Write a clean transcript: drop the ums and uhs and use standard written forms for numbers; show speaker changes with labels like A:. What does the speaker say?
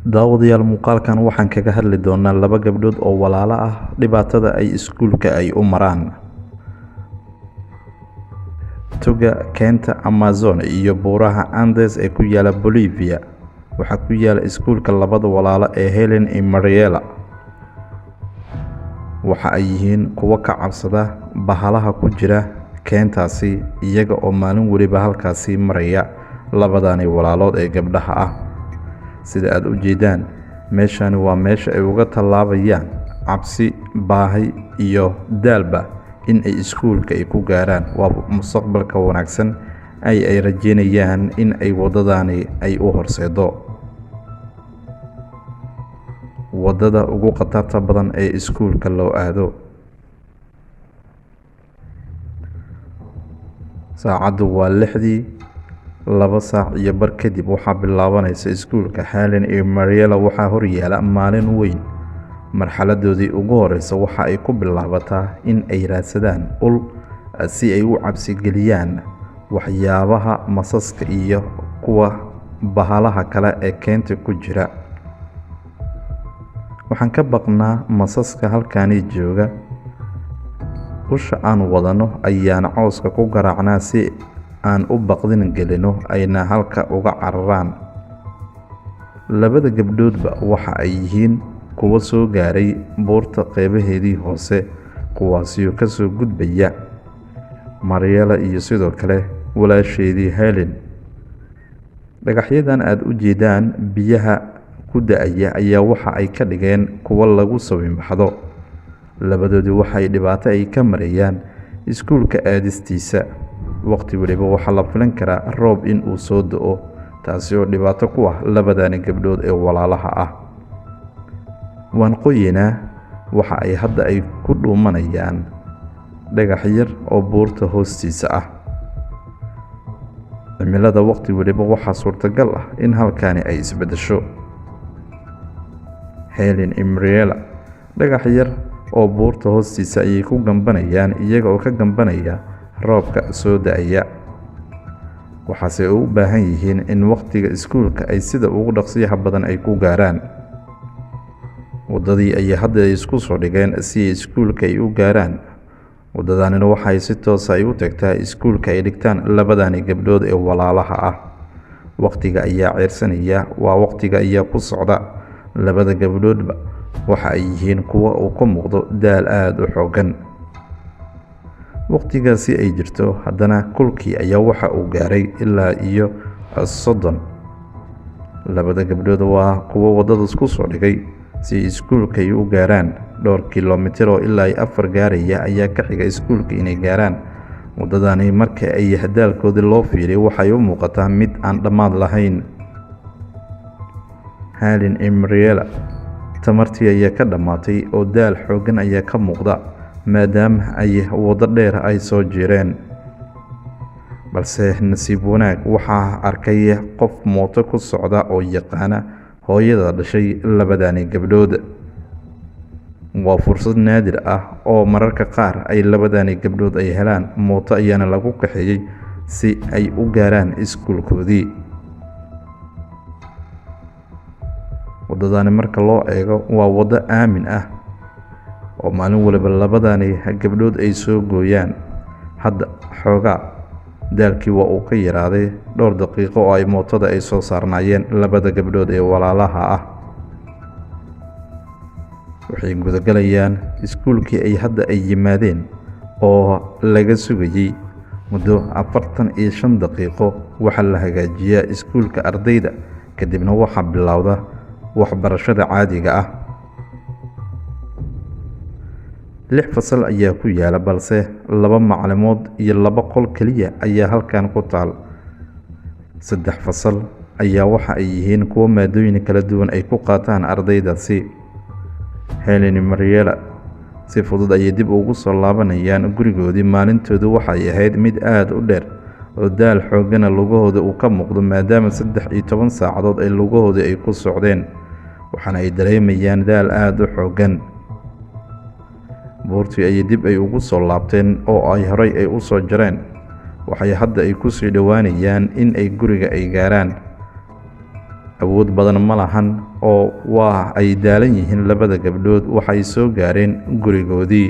A: daawadayaal muuqaalkan waxaan kaga hadli doonaa laba gabdhood oo walaalo ah dhibaatada ay iskuulka ay u maraan. Tuga keenta Amazon iyo buuraha Andes ee ku yaala Bolivia waxaa ku yaala iskuulka labada walaalo ee Helen iyo Mariela. Waxa ay yihiin kuwa ka cabsada bahalaha ku jira keentaasi iyaga oo maalin waliba halkaasi maraya labadani walaalood ee gabdhaha ah. Sida aad u jeedaan meeshani waa meesha ay uga tallaabayaan cabsi, baahi iyo daalba in ay iskuulka ay ku gaaraan. Waa mustaqbalka wanaagsan ay rajeynayaan in ay wadadani ay u horseedo. Wadada ugu khatarta badan ee iskuulka loo aado. Saacadu waa 6:00 2 saac iyo bar kadib waxaa bilaabanaysa iskuulka. Helen iyo Mariela waxaa horyaala maalin weyn. Marxaladoodii ugu horeysa waxa ay ku bilaabataa in ay raadsadaan ul si ay u cabsi geliyaan waxyaabaha masaska iyo kuwa bahalaha kale ee keenta ku jira. Waxaan ka baqnaa masaska halkaani jooga. Usha aan wadano ayaan cawska ku garaacnaa si aan u baqdin gelino ayna halka uga cararaan. Labada gabdhoodba waxa ay yihiin kuwa soo gaaray buurta qeybaheedii hoose, kuwaasoo ka soo gudbaya Mariela iyo sidoo kale walaasheedii Helen. Dhagaxyadan aad u jeedaan biyaha ku da'aya ayaa waxa ay ka dhigeen kuwa lagu sawir-baxdo. Labadoodii waxay dhibaato ay ka marayaan iskuulka aadistiisa. Waqti waliba waxaa la filan karaa roob in uu soo da'o, taasi oo dhibaato ku ah labadani gabdhood ee walaalaha ah. Waan qoyeynaa waxa ay hadda ay ku dhuumanayaan dhagax yar oo buurta hoostiisa ah. Cimilada waqti waliba waxaa suurtagal ah in halkaani ay isbedesho. Helen iyo Mariela dhagax yar oo buurta hoostiisa ayay ku gambanayaan iyaga oo ka gambanaya roobka soo da'aya. Waxaase u baahan yihiin in waqtiga iskuulka ay sida ugu dhaqsiyaha badan ay ku gaaraan. Wadadii ay hadda isku soo dhigeen si ay iskuulka ay u gaaraan. Wadadanina waxay si toos ah u tagtaa iskuulka ay dhigtaan labadani gabdhood ee walaalaha ah. Waqtiga ayaa ceersanaya, waa waqtiga ayaa ku socda. Labada gabdhoodba waxa ay yihiin kuwa uu ka muuqdo daal aad u xooggan. Waqtigaasi ay jirto haddana kulkii ayaa waxa uu gaaray ilaa iyo 30. Labada gabdhood waa kuwa wadada isku soo dhigay si iskuulka ay u gaaraan. Dhowr kiiloomitir oo ilaa 4 gaaraya ayaa ka xiga iskuulka inay gaaraan. Wadadani marka ay hadaalkoodii loo fiiriyo waxay u muuqataa mid aan dhammaad lahayn. Helen iyo Mariela tamartii ayaa ka dhammaatay oo daal xooggan ayaa ka muuqda maadaama ay wado dheer ay soo jireen. Balse nasiib wanaag waxaa arkay qof mooto ku socda oo yaqaana hooyada dhashay labadani gabdhood. Waa fursad naadir ah oo mararka qaar ay labadani gabdhood ay helaan. Mooto ayaana lagu kaxeeyay si ay u gaaraan iskuulkoodii. Wadadani marka loo eego waa wado aamin ah oo maalin waliba labadani gabdhood ay soo gooyaan. Hadda xoogaa daalkii waa uu ka yaraaday dhowr daqiiqo oo ay mootada ay soo saarnaayeen labada gabdhood ee walaalaha ah. Waxay gudagalayaan iskuulkii ay hadda ay yimaadeen oo laga sugayay muddo 45 daqiiqo. Waxaa la hagaajiyaa iskuulka ardayda kadibna waxaa bilowda waxbarashada caadiga ah. 6 fasal ayaa ku yaala balse 2 macallimood iyo 2 qol kaliya ayaa halkan ku taal. 3 fasal ayaa waxa ay yihiin kuwa maadooyin kala duwan ay ku qaataan ardaydaasi. Helen iyo Mariela si fudud ayay dib ugu soo laabanayaan gurigoodii. Maalintoodu waxay ahayd mid aad u dheer oo daal xooggan lugahooda uu ka muuqdo maadaama 13 saacadood ay lugahoodii ay ku socdeen. Waxaana ay dareemayaan daal aad u xooggan. Buurtii ayay dib ay ugu soo laabteen oo ay horay ay u soo jareen. Waxay hadda ay ku sii dhawaanayaan in ay guriga ay gaaraan. awood badan ma lahan oo waa ay daalan yihiin labada gabdhood waxay soo gaareen gurigoodii.